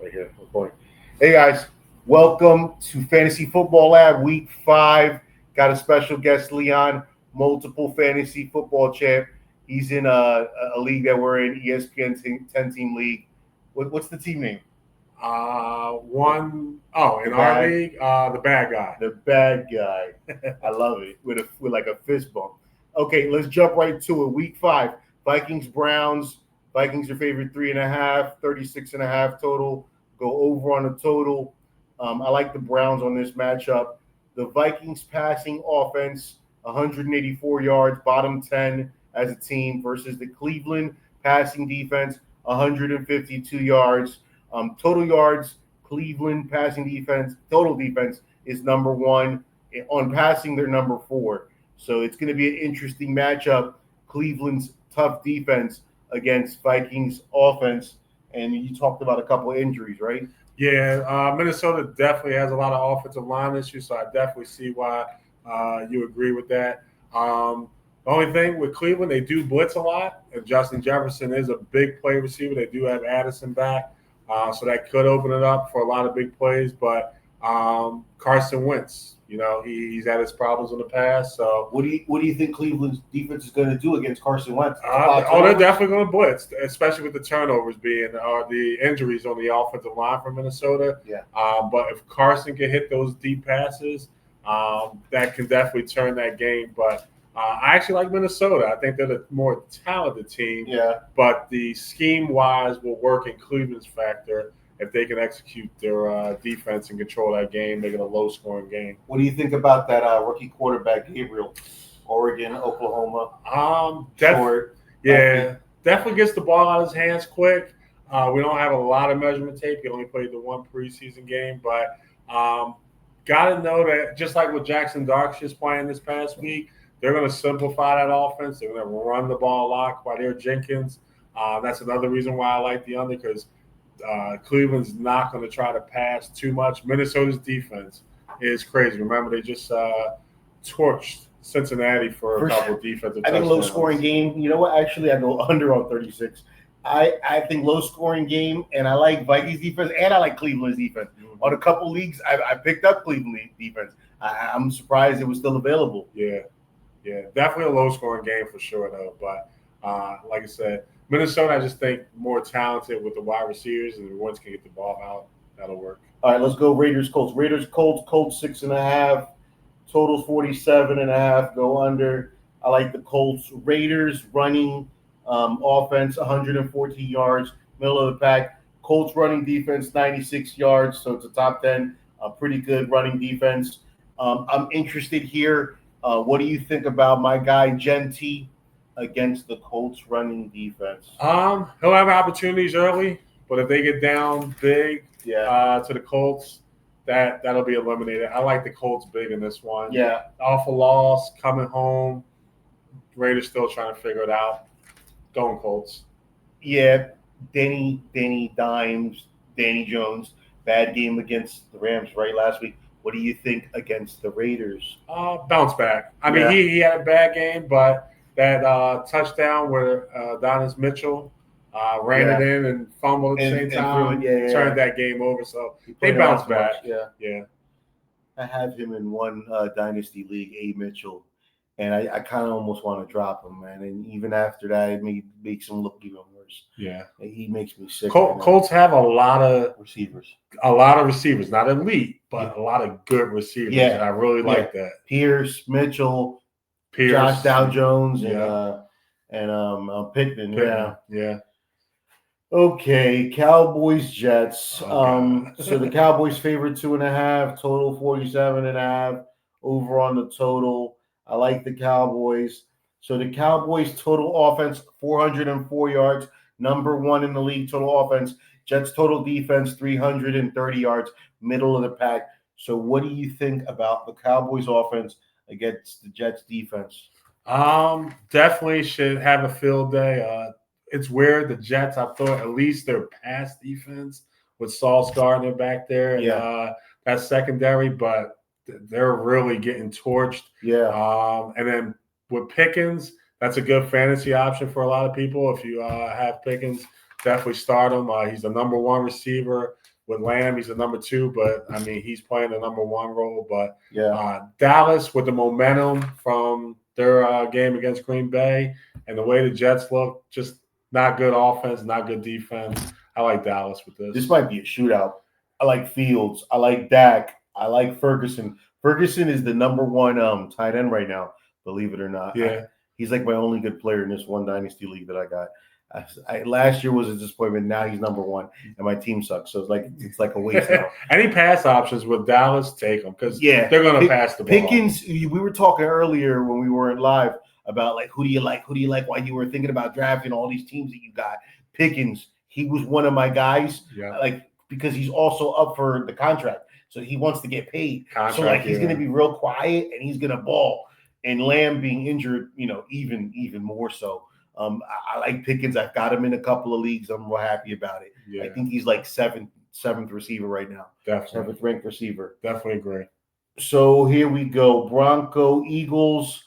right here. Recording. Hey guys, welcome to Fantasy Football Lab Week 5. Got a special guest, Leon, multiple fantasy football champ. He's in a league that we're in, ESPN 10-team league. What's the team name? In our league, the bad guy. The bad guy. I love it. With like a fist bump. Okay, let's jump right to it. Week 5, Vikings, Browns. Vikings are favored 3.5, 36.5 total. Go over on the total. I like the Browns on this matchup. The Vikings passing offense, 184 yards, bottom 10 as a team, versus the Cleveland passing defense, 152 yards. Total yards, Cleveland passing defense, total defense is number 1. On passing, they're number 4. So it's going to be an interesting matchup. Cleveland's tough defense against Vikings offense. And you talked about a couple of injuries, right? Yeah, Minnesota definitely has a lot of offensive line issues, so I definitely see why you agree with that. The only thing with Cleveland, they do blitz a lot, and Justin Jefferson is a big play receiver. They do have Addison back, so that could open it up for a lot of big plays. But Carson Wentz, he's had his problems in the past. So what do you think Cleveland's defense is going to do against Carson Wentz? They're definitely going to blitz, especially with the turnovers being the injuries on the offensive line for Minnesota. Yeah. But if Carson can hit those deep passes, that can definitely turn that game. But I actually like Minnesota. I think they're the more talented team. Yeah. But the scheme-wise will work in Cleveland's factor. If they can execute their defense and control that game, make it a low-scoring game. What do you think about that rookie quarterback, Gabriel? Oregon, Oklahoma. Definitely gets the ball out of his hands quick. We don't have a lot of measurement tape. He only played the one preseason game. But got to know that just like with Jackson Darkshire playing this past week, they're going to simplify that offense. They're going to run the ball a lot. Quadir Jenkins, that's another reason why I like the under, because Cleveland's not going to try to pass too much. Minnesota's defense is crazy. Remember, they just torched Cincinnati for a couple of defensive touchdowns. I think low-scoring game. You know what? Actually, I go under on 36. I think low-scoring game, and I like Vikings defense, and I like Cleveland's defense. Mm-hmm. On a couple leagues, I picked up Cleveland defense. I'm surprised it was still available. Yeah, definitely a low-scoring game for sure, though. But like I said, Minnesota, I just think more talented with the wide receivers, and once can get the ball out, that'll work. All right, let's go Raiders-Colts. Colts 6.5. Totals 47.5. Go under. I like the Colts. Raiders running offense, 114 yards, middle of the pack. Colts running defense, 96 yards, so it's a top 10. Pretty good running defense. I'm interested here. What do you think about my guy Gentry against the Colts running defense? He'll have opportunities early, but if they get down big to the Colts, that'll be eliminated. I like the Colts big in this one. Yeah. Awful loss, coming home. Raiders still trying to figure it out. Going Colts. Yeah, Danny Dimes, Danny Jones, bad game against the Rams right last week. What do you think against the Raiders? Bounce back. I mean, he had a bad game, but that touchdown where Donis Mitchell ran it in and fumbled at the same time, turned that game over. So they bounced back. Yeah. I have him in one dynasty league, A. Mitchell, and I kind of almost want to drop him, man. And even after that, it makes him look even worse. Yeah, he makes me sick. Colts have a lot of receivers. Not elite, but a lot of good receivers. Yeah, and I really like that. Pierce, Mitchell, Josh Dow Jones, and Pittman. Yeah. Okay, Cowboys Jets. So the Cowboys favored 2.5, total 47.5. Over on the total. I like the Cowboys. So the Cowboys total offense 404 yards, number 1 in the league total offense. Jets total defense 330 yards, middle of the pack. So what do you think about the Cowboys offense against the Jets defense? Definitely should have a field day. It's weird. The Jets, I thought at least their pass defense with Sauce Gardner back there and that secondary, but they're really getting torched. Yeah. And then with Pickens, that's a good fantasy option for a lot of people. If you have Pickens, definitely start him. He's the number 1 receiver. with Lamb. He's a number 2, but I mean he's playing the number 1 role. But Yeah. Dallas with the momentum from their game against Green Bay and the way the Jets look, just not good offense, not good defense. I like Dallas with this. This might be a shootout. I like Fields. I like Dak. I like Ferguson. Ferguson is the number 1 tight end right now, believe it or not. Yeah. He's like my only good player in this one dynasty league that I got. Last year was a disappointment. Now he's number 1, and my team sucks. So it's like a waste now. Any pass options with Dallas, take them because Yeah, they're going to pass the ball. Pickens. We were talking earlier when we weren't live about like who do you like? Who do you like? While you were thinking about drafting all these teams that you got, Pickens. He was one of my guys. Yeah. Like because he's also up for the contract, so he wants to get paid. Contract, so like he's going to be real quiet and he's going to ball. And Lamb being injured, even more so. I like Pickens. I've got him in a couple of leagues. I'm real happy about it. Yeah. I think he's like seventh receiver right now. Definitely. 7th ranked receiver. Definitely agree. So here we go. Bronco Eagles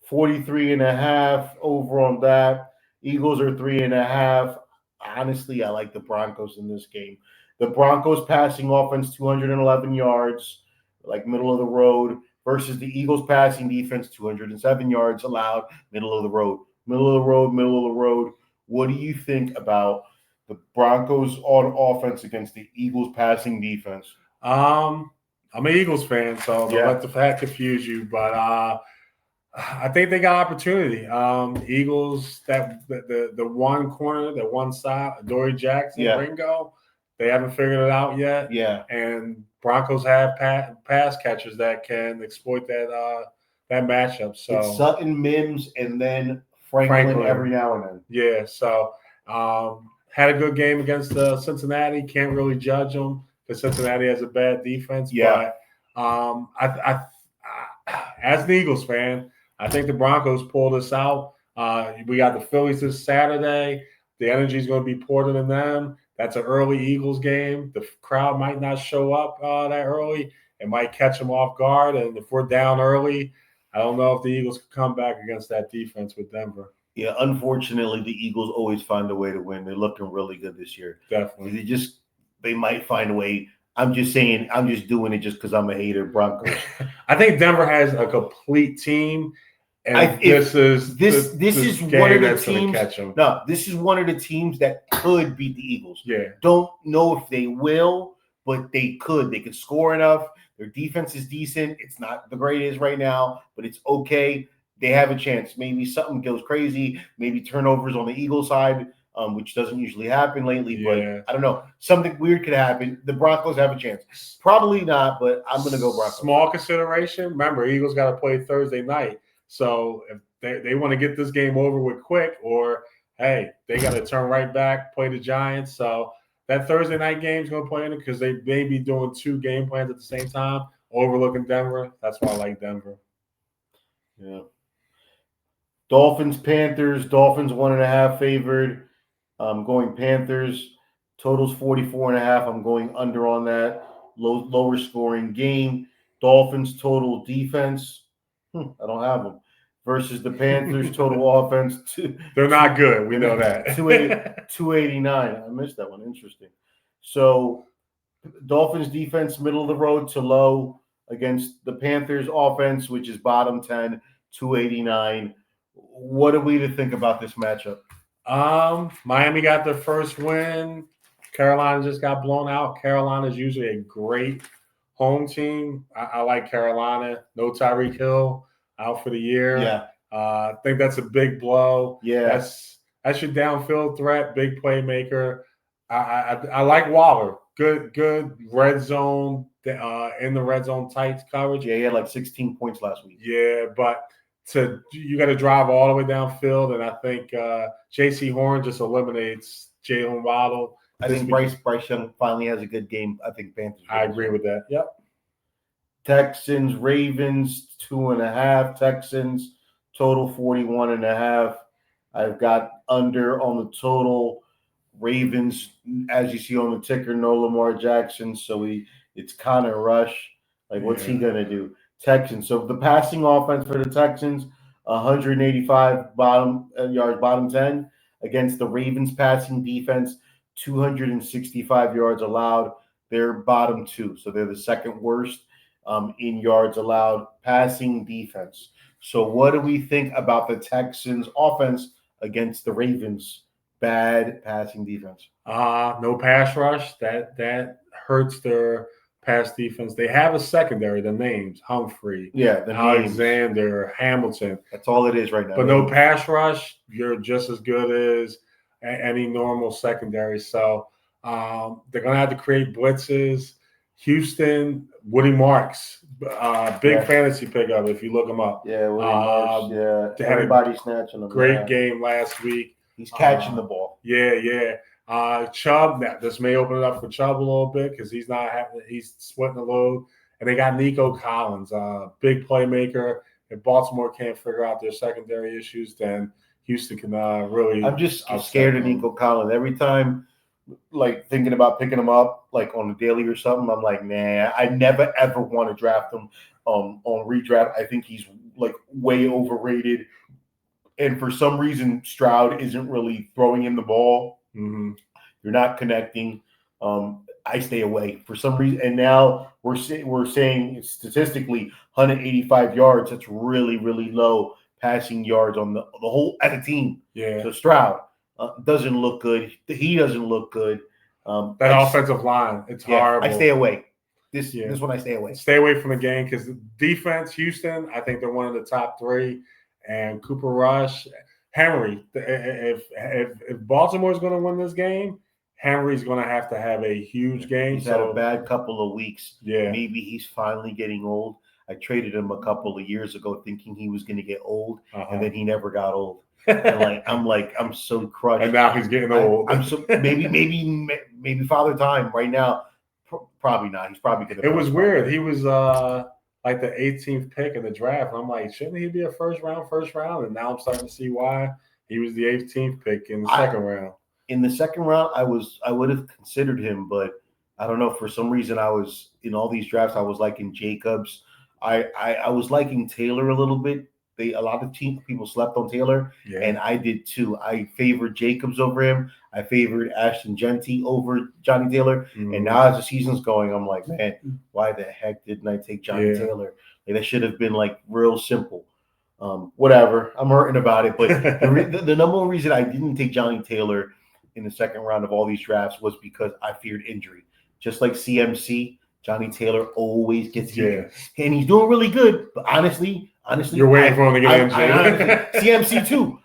43.5 over on that. Eagles are 3.5. Honestly, I like the Broncos in this game. The Broncos passing offense 211 yards, like middle of the road, versus the Eagles passing defense 207 yards allowed, middle of the road. Middle of the road, middle of the road. What do you think about the Broncos on offense against the Eagles passing defense? I'm an Eagles fan, so don't let the fact confuse you. But I think they got opportunity. Eagles, that the one corner, the one side, Adoree Jackson, Ringo, they haven't figured it out yet. Yeah. And Broncos have pass catchers that can exploit that matchup. So it's Sutton, Mims, and then Franklin every now and then. Yeah. So had a good game against Cincinnati. Can't really judge them because Cincinnati has a bad defense. Yeah. But I as an Eagles fan, I think the Broncos pull this out. We got the Phillies this Saturday. The energy is going to be poured in them. That's an early Eagles game. The crowd might not show up that early. It might catch them off guard. And if we're down early, I don't know if the Eagles can come back against that defense with Denver. Yeah, unfortunately, the Eagles always find a way to win. They're looking really good this year. Definitely. They might find a way. I'm just saying, I'm just doing it just because I'm a hater of Broncos. I think Denver has a complete team. And this is one of the teams. No, this is one of the teams that could beat the Eagles. Yeah. Don't know if they will, but they could. They could score enough. Their defense is decent. It's not the greatest right now, but it's okay. They have a chance. Maybe something goes crazy. Maybe turnovers on the Eagles side, which doesn't usually happen lately. Yeah. But I don't know. Something weird could happen. The Broncos have a chance. Probably not, but I'm going to go Broncos. Small consideration. Remember, Eagles got to play Thursday night. So if they want to get this game over with quick, or, hey, they got to turn right back, play the Giants. So that Thursday night game is going to play in it because they may be doing 2 game plans at the same time, overlooking Denver. That's why I like Denver. Yeah. Dolphins, Panthers. Dolphins 1.5 favored. I'm going Panthers. Totals 44.5. I'm going under on that. Lower scoring game. Dolphins total defense. I don't have them. Versus the Panthers total offense. They're not good. We know that. 289. I missed that one. Interesting. So Dolphins defense, middle of the road to low against the Panthers offense, which is bottom 10, 289. What are we to think about this matchup? Miami got their first win. Carolina just got blown out. Carolina is usually a great home team. I like Carolina. No Tyreek Hill out for the year. Yeah. I think that's a big blow. Yeah. That's your downfield threat, big playmaker. I like Waller. Good red zone, in the red zone tight coverage. Yeah, he had like 16 points last week. Yeah, but you got to drive all the way downfield, and I think J.C. Horn just eliminates Jalen Waddle. I think Bryce Young finally has a good game. I think Panthers. I agree with that. Yep. Texans, Ravens, 2.5. Texans, total 41.5. I've got under on the total. Ravens, as you see on the ticker, no Lamar Jackson, so it's Connor Rush. Like, what's he going to do? Texans. So the passing offense for the Texans, 185 yards, bottom 10, against the Ravens passing defense, 265 yards allowed. They're bottom 2, so they're the second worst in yards allowed, passing defense. So what do we think about the Texans' offense against the Ravens' bad passing defense? No pass rush. That hurts their pass defense. They have a secondary. The names Humphrey, Yeah, the names. Alexander, Hamilton. That's all it is right now. But no pass rush. You're just as good as any normal secondary. So they're going to have to create blitzes. Houston, Woody Marks, big fantasy pickup if you look him up. Yeah, Woody Marks. Yeah, everybody's snatching him. Great game last week. He's catching the ball. Yeah. Chubb, this may open it up for Chubb a little bit because he's splitting the load. And they got Nico Collins, big playmaker. If Baltimore can't figure out their secondary issues, then Houston can really. I'm just scared of Nico Collins. Every time, like thinking about picking him up, like on the daily or something, I'm like, nah, I never ever want to draft him on redraft. I think he's like way overrated. And for some reason, Stroud isn't really throwing him the ball. Mm-hmm. You're not connecting. I stay away for some reason. And now we're saying statistically 185 yards. That's really, really low passing yards on the whole as a team. Yeah. So Stroud doesn't look good. He doesn't look good. That offensive line, it's horrible. I stay away. This one I stay away. Stay away from the game because defense, Houston, I think they're one of the top 3. And Cooper Rush, Henry. If Baltimore's going to win this game, Henry's going to have a huge game. He's had a bad couple of weeks. Yeah. Maybe he's finally getting old. I traded him a couple of years ago thinking he was going to get old, and then he never got old. And I'm so crushed. And now he's getting old. I'm so maybe Father Time right now. Probably not. He's probably going to. It was weird. He was like the 18th pick in the draft. And I'm like, shouldn't he be a first round? And now I'm starting to see why he was the 18th pick in the second round. In the second round, I would have considered him, but I don't know. For some reason, I was in all these drafts. I was liking Jacobs. I was liking Taylor a little bit. A lot of people slept on Taylor, and I did too. I favored Jacobs over him. I favored Ashton Genty over Johnny Taylor. Mm-hmm. And now as the season's going, I'm like, man, why the heck didn't I take Johnny Taylor? Like, that should have been like real simple. Whatever. I'm hurting about it. But the number one reason I didn't take Johnny Taylor in the second round of all these drafts was because I feared injury. Just like CMC, Johnny Taylor always gets injured. And he's doing really good. But honestly, you're waiting for him to get injured. CMC too.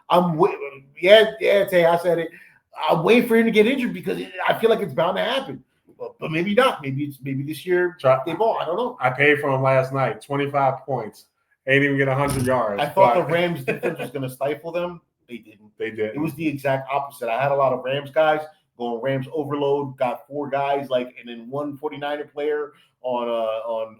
Tay, I said it. I'm waiting for him to get injured because I feel like it's bound to happen. But maybe not. Maybe this year they ball. I don't know. I paid for him last night, 25 points. They didn't even get 100 yards. I thought the Rams defense was going to stifle them. They didn't. They did. It was the exact opposite. I had a lot of Rams guys going Rams overload. Got 4 guys and then one 49er player on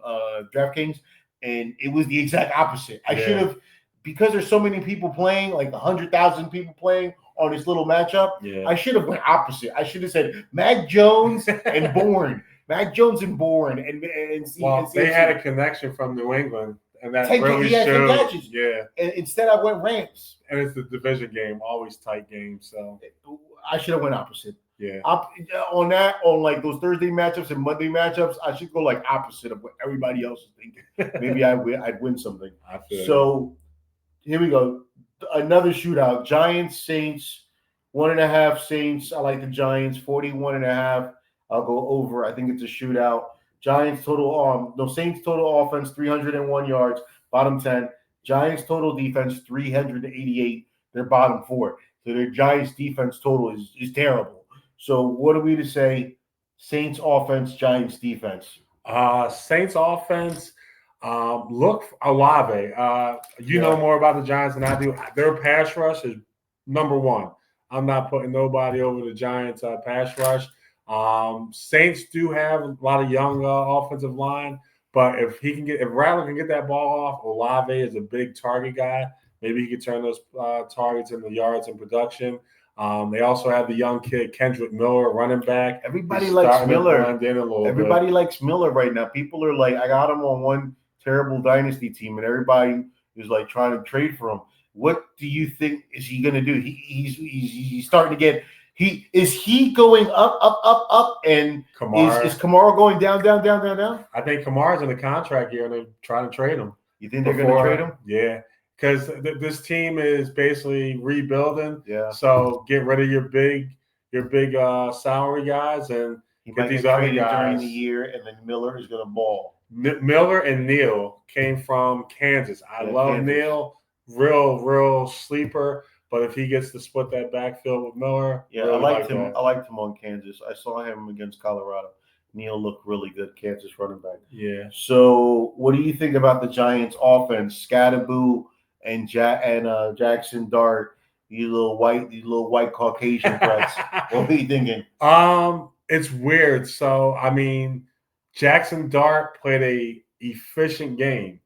DraftKings. And it was the exact opposite. I should have, because there's so many people playing, like 100,000 people playing on this little matchup. I should have went opposite. I should have said Mac Jones and Bourne. Mac Jones and Bourne. And they had a connection from New England, and that really showed. Yeah. And instead, I went Rams. And it's the division game, always tight game. So I should have went opposite. Yeah. On like those Thursday matchups and Monday matchups, I should go like opposite of what everybody else is thinking. Maybe I'd win something. So here we go. Another shootout. Giants, Saints, 1.5 Saints. I like the Giants. 41.5. I'll go over. I think it's a shootout. Giants total Saints total offense 301 yards, bottom 10. Giants total defense 388. They're bottom 4. So their Giants defense total is terrible. So what are we to say? Saints offense, Giants defense. Saints offense. Look, Olave. You know more about the Giants than I do. Their pass rush is number 1. I'm not putting nobody over the Giants' pass rush. Saints do have a lot of young offensive line, but if Rattler can get that ball off, Olave is a big target guy. Maybe he could turn those targets into yards and production. They also have the young kid Kendrick Miller, running back. Everybody likes Miller. Everybody likes Miller right now. People are like, I got him on one terrible dynasty team, and everybody is like trying to trade for him. What do you think is he going to do? He's starting to get He going up, and is Kamara going down? I think Kamara's in the contract year, and they're trying to trade him. You think they're going to trade him? Yeah, because this team is basically rebuilding. Yeah. So get rid of your big salary guys and get these other guys during the year, and then Miller is going to ball. Miller and Neal came from Kansas. I love Kansas. Neal, real sleeper. But if he gets to split that backfield with Miller, yeah, really I liked him. That. I liked him on Kansas. I saw him against Colorado. Neal looked really good, Kansas running back. Yeah. So, what do you think about the Giants' offense? Scatterboo and Jackson Dart, these little white Caucasian threats. What are you thinking? It's weird. So, I mean, Jackson Dart played a efficient game.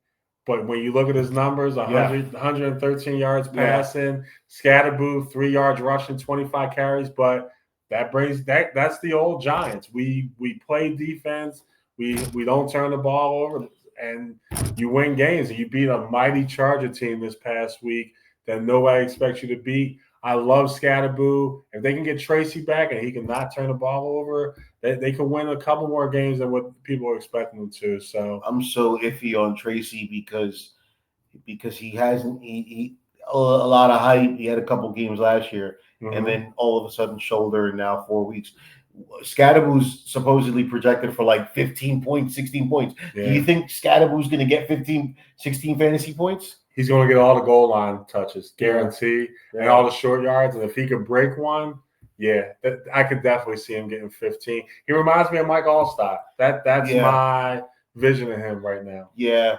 But when you look at his numbers, 113 yards passing, Scatterboo, 3 yards rushing, 25 carries. But that's the old Giants. We play defense. We don't turn the ball over, and you win games. And you beat a mighty Charger team this past week that nobody expects you to beat. I love Scatterboo. If they can get Tracy back and he can not turn the ball over, they can win a couple more games than what people are expecting them to. So I'm so iffy on Tracy because he hasn't he a lot of hype. He had a couple games last year, and then all of a sudden shoulder, and now 4 weeks. Scatterboo's supposedly projected for like 15 points, 16 points. Yeah. Do you think Scatterboo's going to get 15, 16 fantasy points? He's going to get all the goal line touches, guarantee, and all the short yards. And if he could break one, I could definitely see him getting 15. He reminds me of Mike Allstott. That's my vision of him right now. Yeah,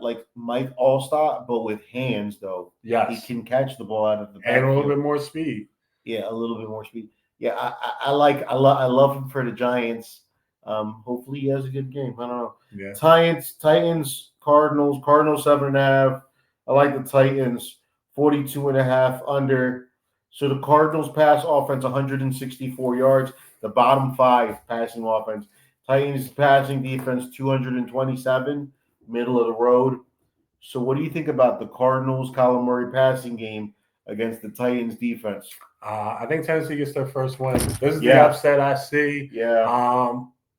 like Mike Allstott, but with hands though. Yes, he can catch the ball out of the backfield. And a little bit more speed. Yeah, a little bit more speed. Yeah, I love him for the Giants. Hopefully he has a good game. I don't know. Yeah. Titans, Cardinals 7.5. I like the Titans 42.5 under. So the Cardinals pass offense 164 yards. The bottom 5 passing offense. Titans passing defense 227, middle of the road. So what do you think about the Cardinals Kyler Murray passing game against the Titans defense? I think Tennessee gets their first win. This is the upset I see. Yeah.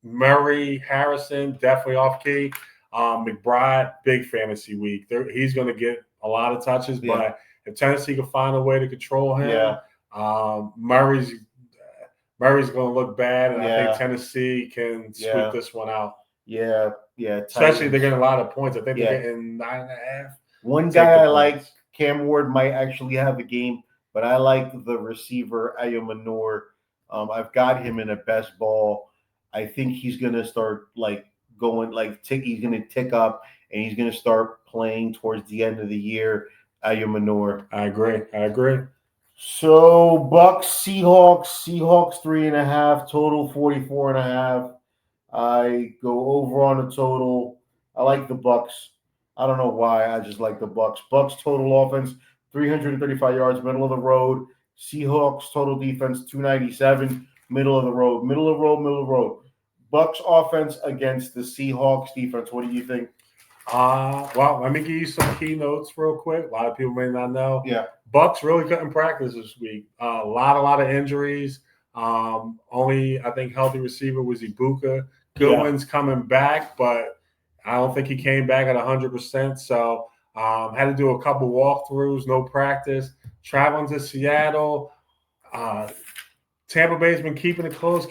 Murray, Harrison, definitely off key. McBride, big fantasy week. He's going to get a lot of touches, but if Tennessee can find a way to control him, Murray's going to look bad, and I think Tennessee can sweep this one out. Yeah. Especially they're getting a lot of points. I think they're getting 9.5. One guy I like, Cam Ward, might actually have a game, but I like the receiver, Ayomanor. I've got him in a best ball. I think he's going to start he's going to tick up, and he's going to start playing towards the end of the year. Ayomanor. I agree. So Bucks, Seahawks 3.5, total 44.5. I go over on the total. I like the Bucks. I don't know why. I just like the Bucks. Bucks total offense 335 yards, middle of the road. Seahawks total defense 297, middle of the road. Bucks offense against the Seahawks defense. What do you think? Well, let me give you some key notes real quick. A lot of people may not know. Yeah. Bucks really couldn't practice this week. A lot of injuries. Only, I think, healthy receiver was Ibuka. Goodwin's coming back, but I don't think he came back at 100%. So had to do a couple walkthroughs, no practice. Traveling to Seattle. Tampa Bay's been keeping it close,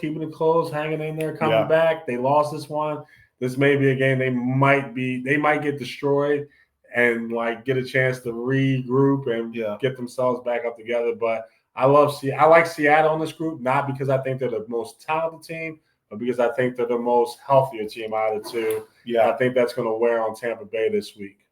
hanging in there, coming back. They lost this one. This may be a game they might get destroyed and get a chance to regroup and get themselves back up together. But I like Seattle in this group, not because I think they're the most talented team, but because I think they're the most healthier team out of the two. Yeah, I think that's going to wear on Tampa Bay this week.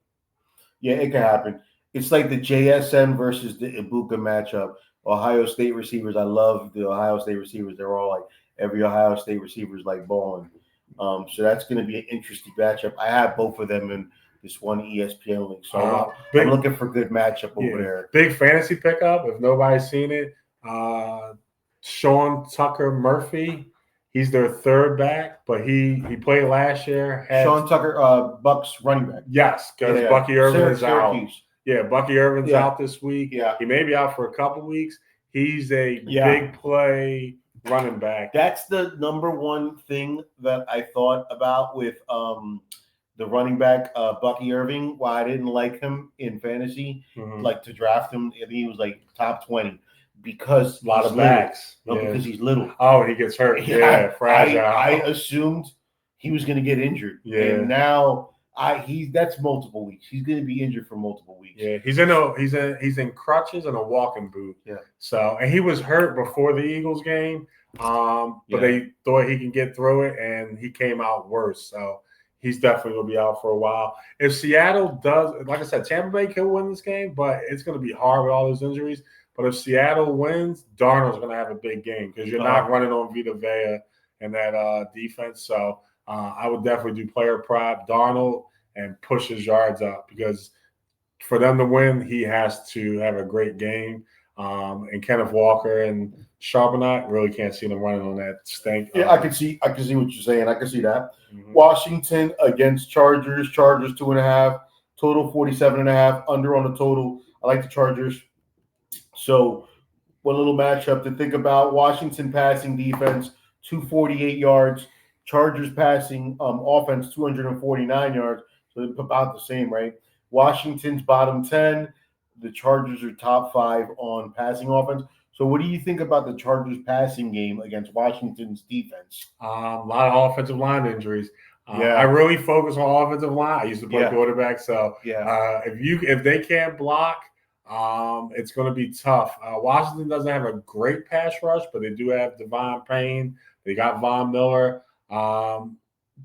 Yeah, it can happen. It's like the JSN versus the Ibuka matchup. Ohio State receivers. I love the Ohio State receivers. They're all every Ohio State receiver is balling. So that's going to be an interesting matchup. I have both of them in this one ESPN link. So I'm looking for a good matchup over there. Big fantasy pickup. If nobody's seen it, Sean Tucker Murphy. He's their third back, but he played last year. Sean Tucker, Bucks running back. Yes, because Bucky Irvin is Syracuse. out. Yeah, Bucky Irvin's out this week. Yeah. He may be out for a couple weeks. He's a Yeah. big play running back. That's the number one thing that I thought about with the running back Bucky Irving. Why I didn't like him in fantasy, like to draft him. I think he was like top 20 because A lot of little. backs. No, because he's little. Oh, he gets hurt. Yeah, fragile. I assumed he was going to get injured. Yeah. And now that's multiple weeks. He's going to be injured for multiple weeks. Yeah, he's in crutches and a walking boot. Yeah. So, and he was hurt before the Eagles game, but they thought he can get through it, and he came out worse. So he's definitely going to be out for a while. If Seattle does, like I said, Tampa Bay could win this game, but it's going to be hard with all those injuries. But if Seattle wins, Darnold's going to have a big game because you're not running on Vita Vea and that defense. So I would definitely do player prop Darnold and push his yards up because for them to win, he has to have a great game. And Kenneth Walker and Charbonnet really can't see them running on that stink. Yeah, I can see what you're saying. I can see that. Washington against Chargers. Chargers 2.5. Total 47.5. Under on the total. I like the Chargers. So one little matchup to think about. Washington passing defense, 248 yards. Chargers passing offense, 249 yards. So they're about the same, right? Washington's bottom 10. The Chargers are top 5 on passing offense. So what do you think about the Chargers passing game against Washington's defense? A lot of offensive line injuries. I really focus on offensive line. I used to play quarterback. So if they can't block, it's going to be tough. Washington doesn't have a great pass rush, but they do have Devon Payne. They got Von Miller.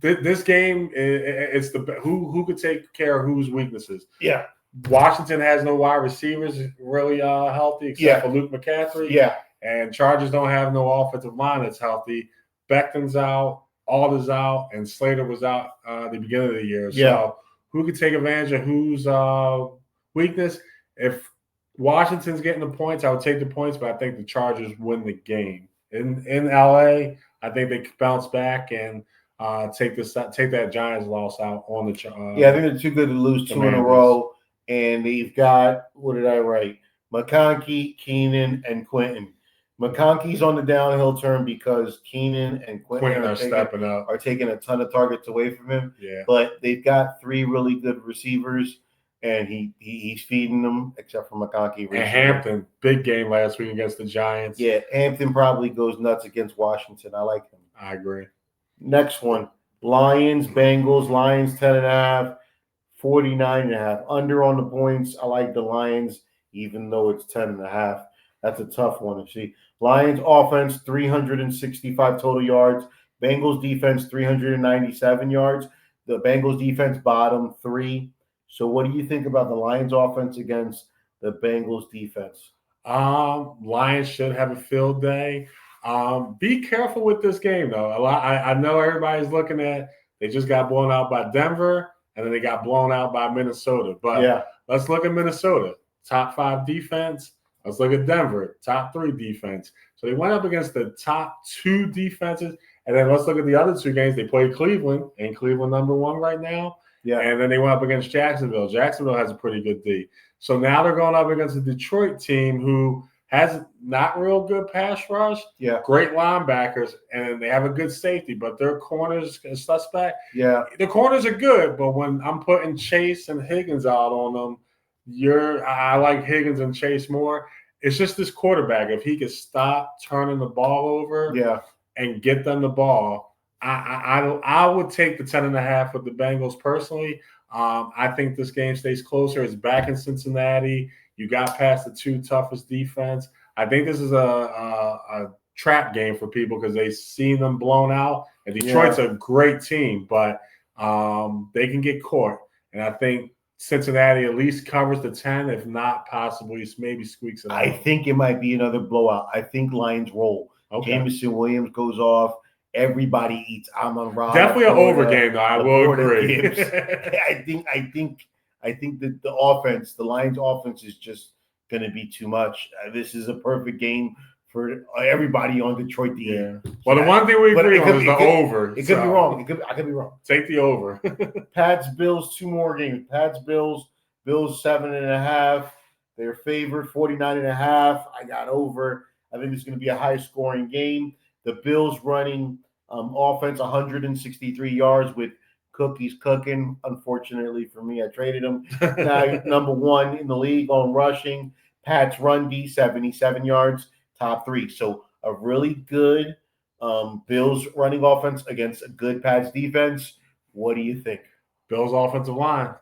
This game, it's who could take care of whose weaknesses. Yeah. Washington has no wide receivers really healthy except for Luke McCaffrey. Yeah. And Chargers don't have no offensive line that's healthy. Becton's out, Alder's out, and Slater was out at the beginning of the year. So who could take advantage of whose weakness? If Washington's getting the points, I would take the points, but I think the Chargers win the game. In LA, I think they bounce back and take that Giants loss out on the I think they're too good to lose 2 in a row. And they've got, what did I write? McConkey, Keenan, and Quentin. McConkey's on the downhill turn because Keenan and Quentin are stepping up, are taking a ton of targets away from him. Yeah. But they've got 3 really good receivers, and he's feeding them, except for McConkey. And Hampton, big game last week against the Giants. Yeah, Hampton probably goes nuts against Washington. I like him. I agree. Next one, Lions, Bengals. Lions 10.5. 49.5. Under on the points. I like the Lions, even though it's 10.5. That's a tough one to see. Lions offense, 365 total yards. Bengals defense, 397 yards. The Bengals defense, bottom 3. So what do you think about the Lions offense against the Bengals defense? Lions should have a field day. Be careful with this game, though. I know everybody's looking at, they just got blown out by Denver. And then they got blown out by Minnesota. But let's look at Minnesota. Top 5 defense. Let's look at Denver. Top 3 defense. So they went up against the top 2 defenses. And then let's look at the other 2 games. They played Cleveland. And Cleveland number 1 right now. Yeah. And then they went up against Jacksonville. Jacksonville has a pretty good D. So now they're going up against the Detroit team who has not real good pass rush. Yeah. Great linebackers, and they have a good safety, but their corners are suspect. Yeah. The corners are good, but when I'm putting Chase and Higgins out on them, I like Higgins and Chase more. It's just this quarterback. If he could stop turning the ball over and get them the ball, I would take the 10.5 with the Bengals personally. I think this game stays closer. It's back in Cincinnati. You got past the 2 toughest defense. I think this is a trap game for people because they've seen them blown out. And Detroit's a great team, but they can get caught. And I think Cincinnati at least covers the 10, if not possibly maybe squeaks it out. I think it might be another blowout. I think Lions roll. Okay. Jameson Williams goes off. Everybody eats Amon-Ra. Definitely an over game, though. I will agree. I think that the offense, the Lions offense, is just going to be too much. This is a perfect game for everybody on Detroit. Well, the one thing we agree on is the over. It could be wrong. I could be wrong. Take the over. Pats, Bills, 2 more games. Pats, Bills 7.5. They're favored 49.5. I got over. I think it's going to be a high-scoring game. The Bills running offense 163 yards with Cookie's cooking. Unfortunately for me, I traded him. Now number 1 in the league on rushing. Pats run D 77 yards, top 3. So a really good Bills running offense against a good Pats defense. What do you think? Bills offensive line.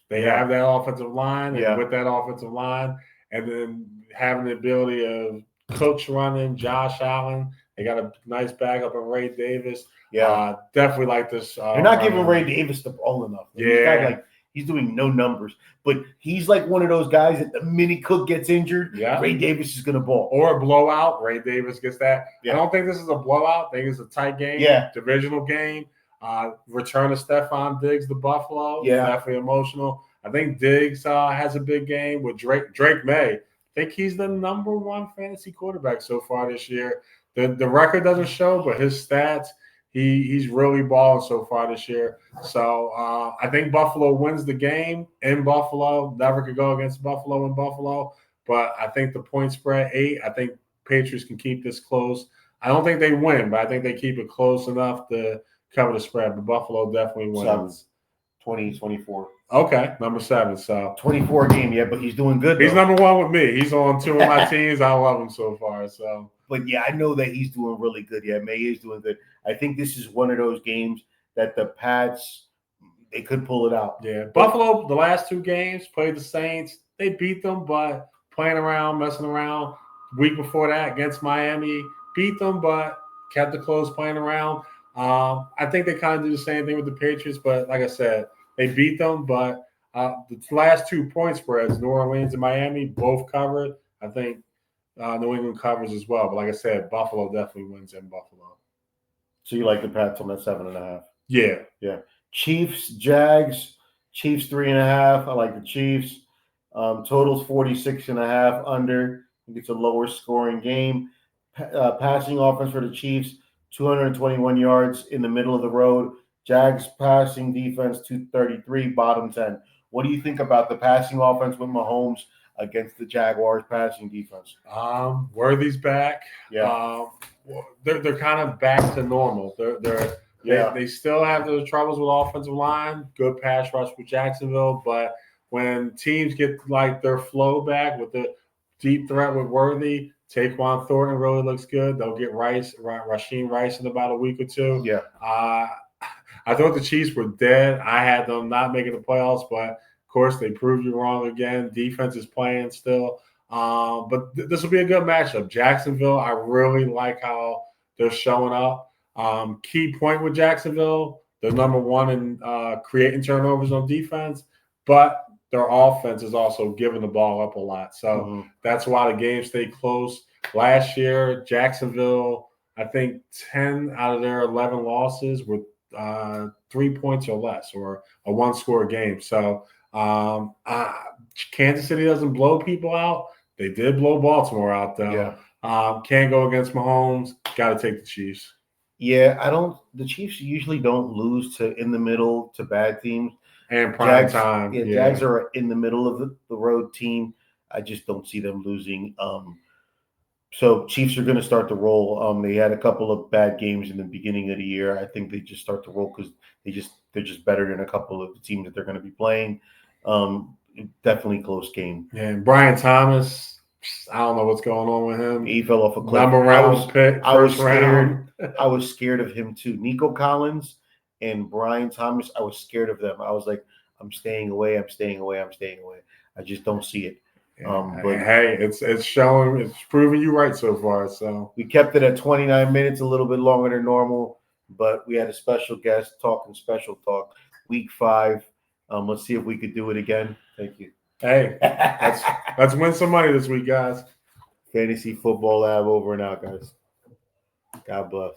They have that offensive line, and with that offensive line, and then having the ability of Cooks running, Josh Allen. They got a nice backup in Ray Davis. Yeah, definitely like this. They're not giving Ray Davis the ball enough. He's doing no numbers, but he's like one of those guys that the minute Cook gets injured, Ray Davis is going to ball. Or a blowout. Ray Davis gets that. I don't think this is a blowout. I think it's a tight game. Divisional game. Return of Stephon Diggs to Buffalo. Definitely emotional. I think Diggs has a big game with Drake May. I think he's the number 1 fantasy quarterback so far this year. The record doesn't show, but his stats, he's really balling so far this year. So I think Buffalo wins the game in Buffalo. Never could go against Buffalo in Buffalo. But I think the point spread 8. I think Patriots can keep this close. I don't think they win, but I think they keep it close enough to cover the spread. But Buffalo definitely wins. 20-24. Okay, number 7. So 24 game, but he's doing good. He's number 1 with me. He's on 2 of my teams. I love him so far. So, but I know that he's doing really good. May is doing good. I think this is one of those games that the Pats they could pull it out. Buffalo, the last 2 games played the Saints. They beat them, but playing around, messing around. Week before that against Miami, beat them, but kept it close, playing around. I think they kind of do the same thing with the Patriots, but like I said, they beat them. But the last 2 point spreads, New Orleans and Miami, both covered. I think New England covers as well. But like I said, Buffalo definitely wins in Buffalo. So you like the Pats on that 7.5? Yeah. Chiefs, Jags. Chiefs 3.5. I like the Chiefs. Totals 46.5 under. I think it's a lower scoring game. Passing offense for the Chiefs, 221 yards in the middle of the road. Jags passing defense, 233, bottom 10. What do you think about the passing offense with Mahomes against the Jaguars passing defense? Worthy's back. They're kind of back to normal. They still have those troubles with offensive line. Good pass rush with Jacksonville, but when teams get like their flow back with the deep threat with Worthy, Taquan Thornton really looks good. They'll get Rasheem Rice in about a week or 2. I thought the Chiefs were dead. I had them not making the playoffs, but of course they proved you wrong again. Defense is playing still. But this will be a good matchup. Jacksonville, I really like how they're showing up. Key point with Jacksonville, they're number 1 in creating turnovers on defense, but their offense is also giving the ball up a lot. So that's why the games stay close. Last year, Jacksonville, I think 10 out of their 11 losses were 3 points or less, or a 1-score game. So Kansas City doesn't blow people out. They did blow Baltimore out, though. Can't go against Mahomes. Got to take the Chiefs. The Chiefs usually don't lose to in the middle to bad teams. And prime time. Jags are in the middle of the road team. I just don't see them losing. So Chiefs are going to start to roll. They had a couple of bad games in the beginning of the year. I think they just start to roll because they're just better than a couple of the teams that they're going to be playing. Definitely close game. And Brian Thomas, I don't know what's going on with him. He fell off a cliff. Number round pick. I was scared. I was scared of him too. Nico Collins and Brian Thomas, I was scared of them. I was like, I'm staying away. I just don't see it. But hey, it's showing, it's proving you right so far. So we kept it at 29 minutes, a little bit longer than normal, but we had a special guest talking special talk. Week 5. Let's see if we could do it again. Thank you. Hey, let's win some money this week, guys. Fantasy Football Lab over and out, guys. God bless.